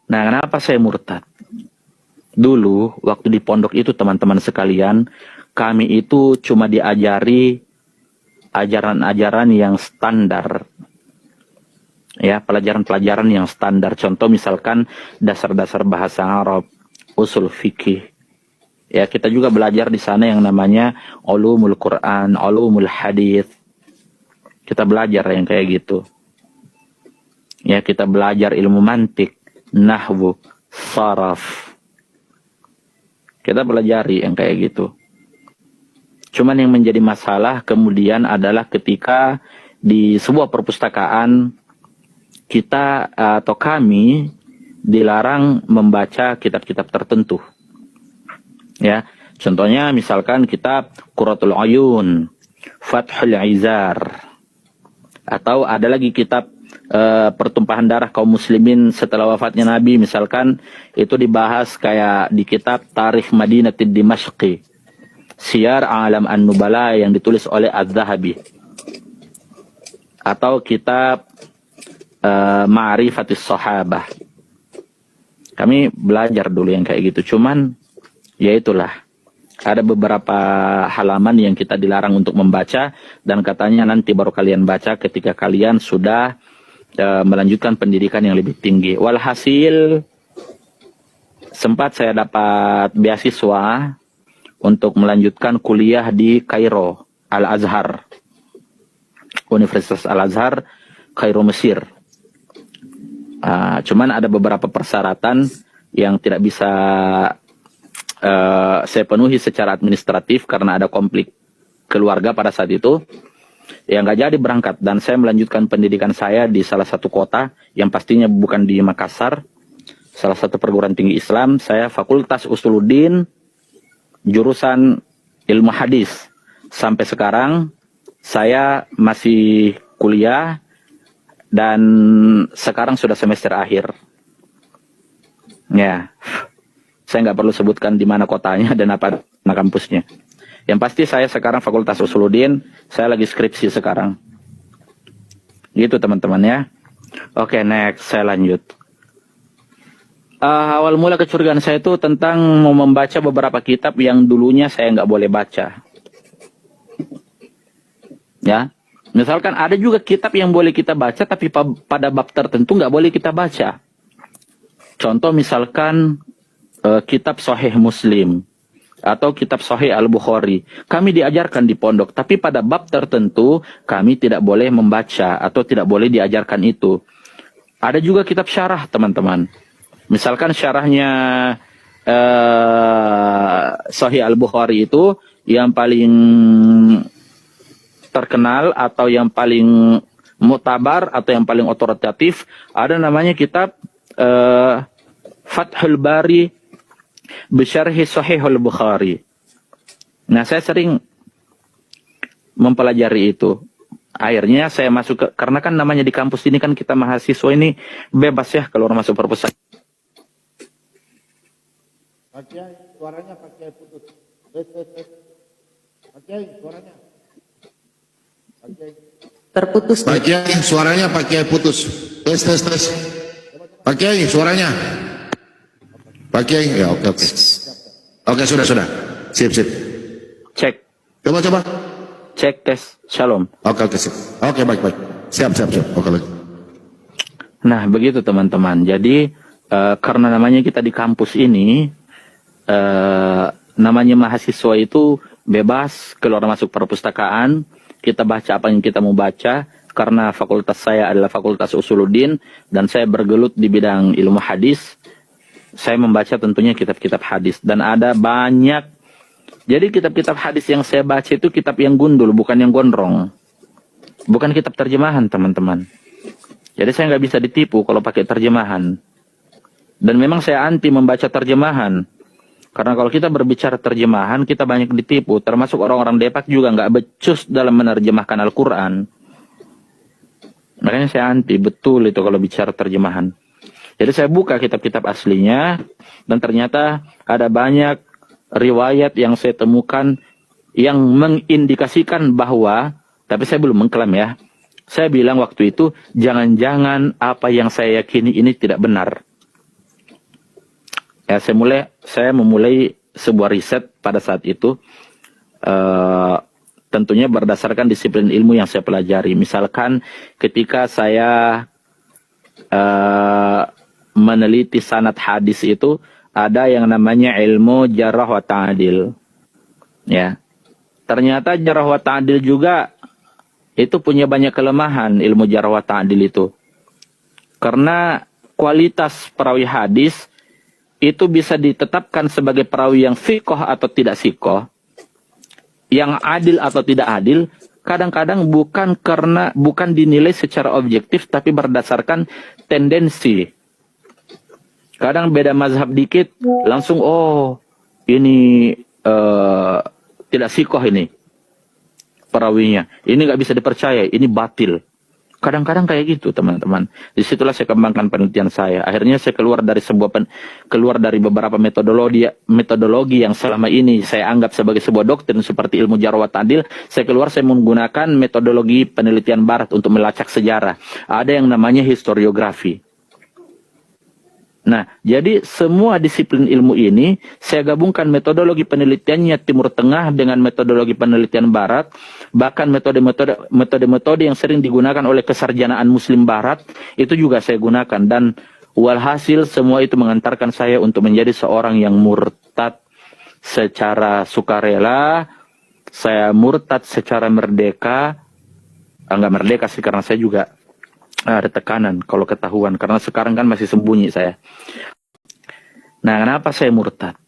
Nah, kenapa saya murtad? Dulu, waktu di pondok itu teman-teman sekalian, kami itu cuma diajari ajaran-ajaran yang standar. Ya, pelajaran-pelajaran yang standar. Contoh misalkan dasar-dasar bahasa Arab, usul fikih. Ya, kita juga belajar di sana yang namanya ulumul Quran, ulumul hadis. Kita belajar yang kayak gitu. Ya, kita belajar ilmu mantik, nahwu, saraf. Kita pelajari yang kayak gitu. Cuman yang menjadi masalah kemudian adalah ketika di sebuah perpustakaan kita atau kami dilarang membaca kitab-kitab tertentu. Ya, contohnya misalkan kitab Qurratul Uyun, Fathul Izar, atau ada lagi kitab pertumpahan darah kaum muslimin setelah wafatnya Nabi, misalkan itu dibahas kayak di kitab Tarikh Madinatid Dimashqi, Siyar Alam An-Nubala yang ditulis oleh Az-Zahabi, atau kitab Ma'rifatis Sahabah. Kami belajar dulu yang kayak gitu. Cuman ya itulah, ada beberapa halaman yang kita dilarang untuk membaca, dan katanya nanti baru kalian baca ketika kalian sudah melanjutkan pendidikan yang lebih tinggi. Walhasil sempat saya dapat beasiswa untuk melanjutkan kuliah di Kairo, Al-Azhar, Universitas Al-Azhar, Kairo, Mesir. Cuman ada beberapa persyaratan yang tidak bisa saya penuhi secara administratif karena ada konflik keluarga pada saat itu. Ya nggak jadi berangkat, dan saya melanjutkan pendidikan saya di salah satu kota yang pastinya bukan di Makassar, salah satu perguruan tinggi Islam. Saya Fakultas Usuluddin, jurusan ilmu hadis. Sampai sekarang saya masih kuliah dan sekarang sudah semester akhir. Ya, saya nggak perlu sebutkan di mana kotanya dan apa kampusnya. Yang pasti saya sekarang Fakultas Usuluddin, saya lagi skripsi sekarang. Gitu teman-teman ya. Oke, next, saya lanjut. Awal mula kecurigaan saya itu tentang mau membaca beberapa kitab yang dulunya saya nggak boleh baca. Ya, misalkan ada juga kitab yang boleh kita baca, tapi pada bab tertentu nggak boleh kita baca. Contoh misalkan kitab Sahih Muslim atau kitab Sahih Al-Bukhari. Kami diajarkan di pondok, tapi pada bab tertentu kami tidak boleh membaca atau tidak boleh diajarkan itu. Ada juga kitab syarah, teman-teman. Misalkan syarahnya Sahih Al-Bukhari itu yang paling terkenal atau yang paling mutabar atau yang paling otoritatif, ada namanya kitab Fathul Bari Bisyarhi Sahihul Bukhari. Nah, saya sering mempelajari itu. Akhirnya saya masuk ke, karena kan namanya di kampus ini kan kita mahasiswa ini bebas ya kalau masuk perpustakaan. Pakai suaranya pakai putus. Pakai suaranya. Pakai. Terputus. Pakai suaranya pakai putus. Tes. Pakai suaranya. Pakai, ya oke. Oke, sudah. Sip. Cek. Coba. Cek tes. Shalom. Oke, sip. Oke, baik. Siap. Oke lagi. Nah, begitu teman-teman. Jadi, karena namanya kita di kampus ini, namanya mahasiswa itu bebas keluar masuk perpustakaan, kita baca apa yang kita mau baca, karena fakultas saya adalah Fakultas Usuluddin, dan saya bergelut di bidang ilmu hadis. Saya membaca tentunya kitab-kitab hadis, dan ada banyak. Jadi kitab-kitab hadis yang saya baca itu kitab yang gundul, bukan yang gondrong. Bukan kitab terjemahan, teman-teman. Jadi saya nggak bisa ditipu kalau pakai terjemahan. Dan memang saya anti membaca terjemahan. Karena kalau kita berbicara terjemahan, kita banyak ditipu. Termasuk orang-orang Depak juga nggak becus dalam menerjemahkan Al-Quran. Makanya saya anti, betul itu kalau bicara terjemahan. Jadi saya buka kitab-kitab aslinya, dan ternyata ada banyak riwayat yang saya temukan yang mengindikasikan bahwa, tapi saya belum mengklaim ya, saya bilang waktu itu, jangan-jangan apa yang saya yakini ini tidak benar. Ya, saya memulai sebuah riset pada saat itu, tentunya berdasarkan disiplin ilmu yang saya pelajari. Misalkan ketika saya meneliti sanad hadis itu, ada yang namanya ilmu jarah wa ta'dil. Ya. Ternyata jarah wa ta'dil juga itu punya banyak kelemahan, ilmu jarah wa ta'dil itu. Karena kualitas perawi hadis itu bisa ditetapkan sebagai perawi yang sikoh atau tidak sikoh, yang adil atau tidak adil, kadang-kadang bukan dinilai secara objektif, tapi berdasarkan tendensi. Kadang beda mazhab dikit, langsung ini tidak sikoh ini perawinya, ini nggak bisa dipercaya, ini batil. Kadang-kadang kayak gitu, teman-teman. Disitulah saya kembangkan penelitian saya. Akhirnya saya keluar dari beberapa metodologi yang selama ini saya anggap sebagai sebuah doktrin seperti ilmu jarh wa ta'dil. Saya menggunakan metodologi penelitian barat untuk melacak sejarah. Ada yang namanya historiografi. Nah, jadi semua disiplin ilmu ini saya gabungkan metodologi penelitiannya Timur Tengah dengan metodologi penelitian Barat, bahkan metode-metode yang sering digunakan oleh kesarjanaan Muslim Barat itu juga saya gunakan, dan walhasil semua itu mengantarkan saya untuk menjadi seorang yang murtad secara sukarela. Saya murtad secara merdeka, enggak merdeka sih, karena saya juga ada tekanan kalau ketahuan, karena sekarang kan masih sembunyi saya. Nah, kenapa saya murtad?